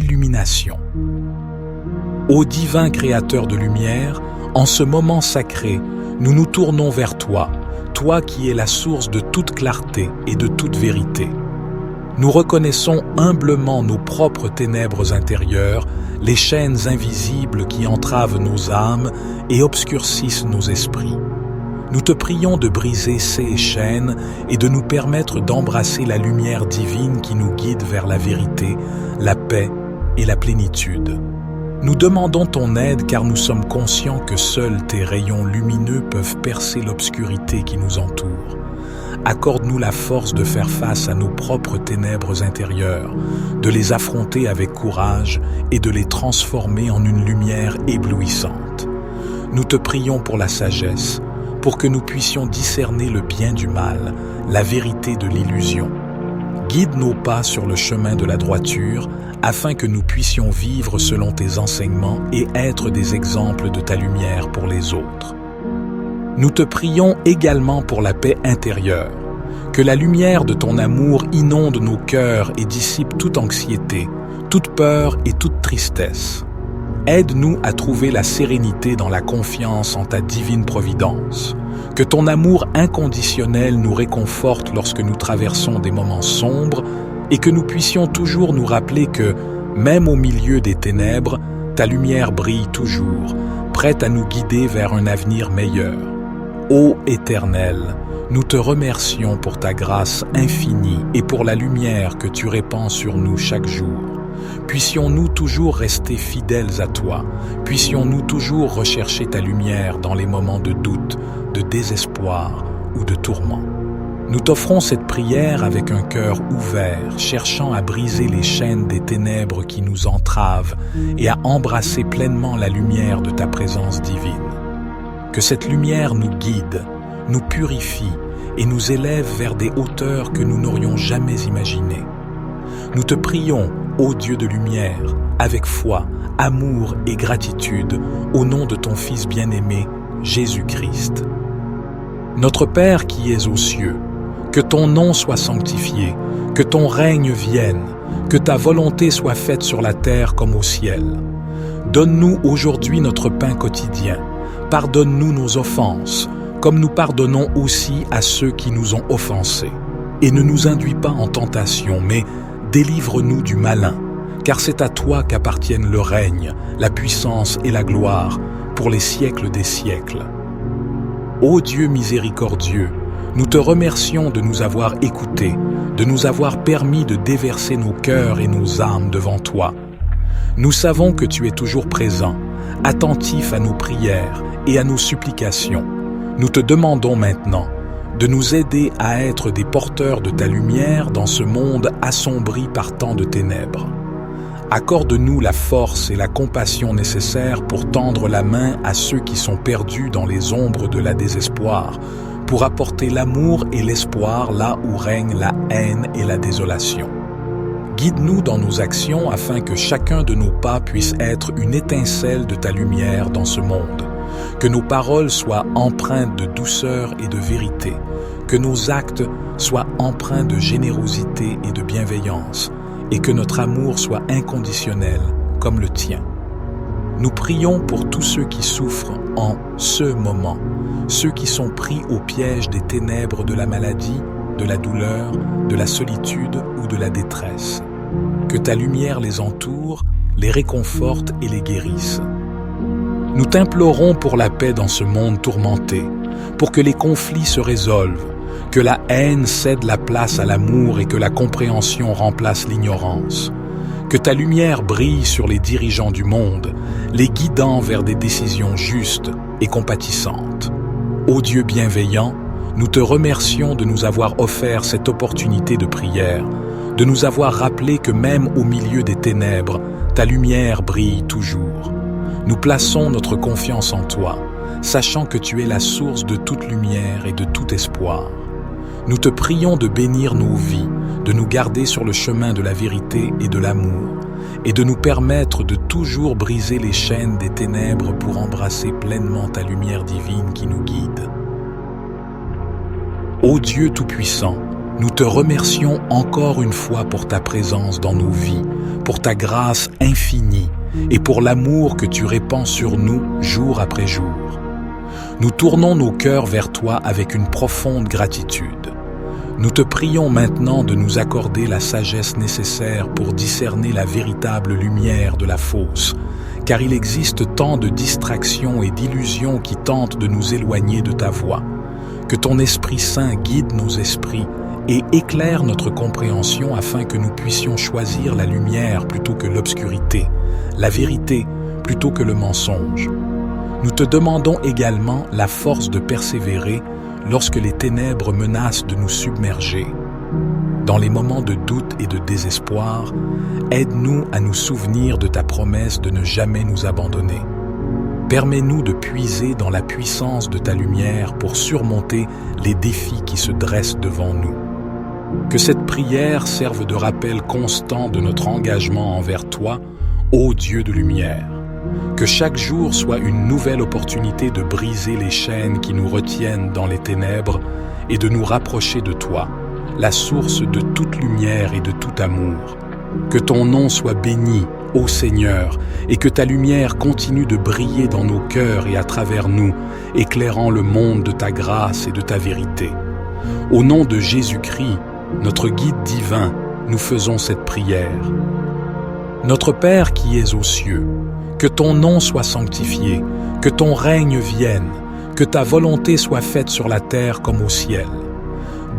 l'illumination. Ô divin créateur de lumière, en ce moment sacré, nous nous tournons vers toi, toi qui es la source de toute clarté et de toute vérité. Nous reconnaissons humblement nos propres ténèbres intérieures, les chaînes invisibles qui entravent nos âmes et obscurcissent nos esprits. Nous te prions de briser ces chaînes et de nous permettre d'embrasser la lumière divine qui nous guide vers la vérité, la paix et la plénitude. Nous demandons ton aide car nous sommes conscients que seuls tes rayons lumineux peuvent percer l'obscurité qui nous entoure. Accorde-nous la force de faire face à nos propres ténèbres intérieures, de les affronter avec courage et de les transformer en une lumière éblouissante. Nous te prions pour la sagesse, pour que nous puissions discerner le bien du mal, la vérité de l'illusion. Guide nos pas sur le chemin de la droiture, afin que nous puissions vivre selon tes enseignements et être des exemples de ta lumière pour les autres. Nous te prions également pour la paix intérieure, que la lumière de ton amour inonde nos cœurs et dissipe toute anxiété, toute peur et toute tristesse. Aide-nous à trouver la sérénité dans la confiance en ta divine providence. Que ton amour inconditionnel nous réconforte lorsque nous traversons des moments sombres et que nous puissions toujours nous rappeler que, même au milieu des ténèbres, ta lumière brille toujours, prête à nous guider vers un avenir meilleur. Ô Éternel, nous te remercions pour ta grâce infinie et pour la lumière que tu répands sur nous chaque jour. Puissions-nous toujours rester fidèles à toi, puissions-nous toujours rechercher ta lumière dans les moments de doute, de désespoir ou de tourment. Nous t'offrons cette prière avec un cœur ouvert, cherchant à briser les chaînes des ténèbres qui nous entravent et à embrasser pleinement la lumière de ta présence divine. Que cette lumière nous guide, nous purifie et nous élève vers des hauteurs que nous n'aurions jamais imaginées. Nous te prions, ô Dieu de lumière, avec foi, amour et gratitude, au nom de ton Fils bien-aimé, Jésus-Christ. Notre Père qui es aux cieux, que ton nom soit sanctifié, que ton règne vienne, que ta volonté soit faite sur la terre comme au ciel. Donne-nous aujourd'hui notre pain quotidien. Pardonne-nous nos offenses, comme nous pardonnons aussi à ceux qui nous ont offensés. Et ne nous induis pas en tentation, mais délivre-nous du malin, car c'est à toi qu'appartiennent le règne, la puissance et la gloire, pour les siècles des siècles. Ô Dieu miséricordieux, nous te remercions de nous avoir écoutés, de nous avoir permis de déverser nos cœurs et nos âmes devant toi. Nous savons que tu es toujours présent, attentif à nos prières et à nos supplications. Nous te demandons maintenant de nous aider à être des porteurs de ta lumière dans ce monde assombri par tant de ténèbres. Accorde-nous la force et la compassion nécessaires pour tendre la main à ceux qui sont perdus dans les ombres de la désespoir, pour apporter l'amour et l'espoir là où règne la haine et la désolation. Guide-nous dans nos actions afin que chacun de nos pas puisse être une étincelle de ta lumière dans ce monde. Que nos paroles soient empreintes de douceur et de vérité, que nos actes soient empreints de générosité et de bienveillance, et que notre amour soit inconditionnel comme le tien. Nous prions pour tous ceux qui souffrent en ce moment, ceux qui sont pris au piège des ténèbres de la maladie, de la douleur, de la solitude ou de la détresse. Que ta lumière les entoure, les réconforte et les guérisse. Nous t'implorons pour la paix dans ce monde tourmenté, pour que les conflits se résolvent, que la haine cède la place à l'amour et que la compréhension remplace l'ignorance. Que ta lumière brille sur les dirigeants du monde, les guidant vers des décisions justes et compatissantes. Ô Dieu bienveillant, nous te remercions de nous avoir offert cette opportunité de prière, de nous avoir rappelé que même au milieu des ténèbres, ta lumière brille toujours. Nous plaçons notre confiance en toi, sachant que tu es la source de toute lumière et de tout espoir. Nous te prions de bénir nos vies, de nous garder sur le chemin de la vérité et de l'amour, et de nous permettre de toujours briser les chaînes des ténèbres pour embrasser pleinement ta lumière divine qui nous guide. Ô Dieu Tout-Puissant, Nous te remercions encore une fois pour ta présence dans nos vies, pour ta grâce infinie et pour l'amour que tu répands sur nous jour après jour. Nous tournons nos cœurs vers toi avec une profonde gratitude. Nous te prions maintenant de nous accorder la sagesse nécessaire pour discerner la véritable lumière de la fausse, car il existe tant de distractions et d'illusions qui tentent de nous éloigner de ta voie. Que ton Esprit Saint guide nos esprits et éclaire notre compréhension afin que nous puissions choisir la lumière plutôt que l'obscurité, la vérité plutôt que le mensonge. Nous te demandons également la force de persévérer lorsque les ténèbres menacent de nous submerger. Dans les moments de doute et de désespoir, aide-nous à nous souvenir de ta promesse de ne jamais nous abandonner. Permets-nous de puiser dans la puissance de ta lumière pour surmonter les défis qui se dressent devant nous. Que cette prière serve de rappel constant de notre engagement envers toi, ô Dieu de lumière. Que chaque jour soit une nouvelle opportunité de briser les chaînes qui nous retiennent dans les ténèbres et de nous rapprocher de toi, la source de toute lumière et de tout amour. Que ton nom soit béni, ô Seigneur, et que ta lumière continue de briller dans nos cœurs et à travers nous, éclairant le monde de ta grâce et de ta vérité. Au nom de Jésus-Christ, notre guide divin, nous faisons cette prière. Notre Père qui es aux cieux, que ton nom soit sanctifié, que ton règne vienne, que ta volonté soit faite sur la terre comme au ciel.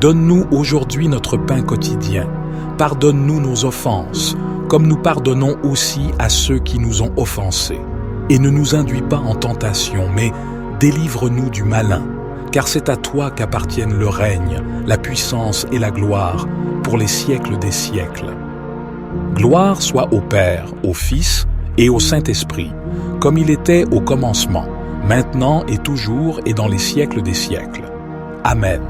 Donne-nous aujourd'hui notre pain quotidien. Pardonne-nous nos offenses, comme nous pardonnons aussi à ceux qui nous ont offensés. Et ne nous induis pas en tentation, mais délivre-nous du malin, car c'est à toi qu'appartiennent le règne, la puissance et la gloire, pour les siècles des siècles. Gloire soit au Père, au Fils et au Saint-Esprit, comme il était au commencement, maintenant et toujours et dans les siècles des siècles. Amen.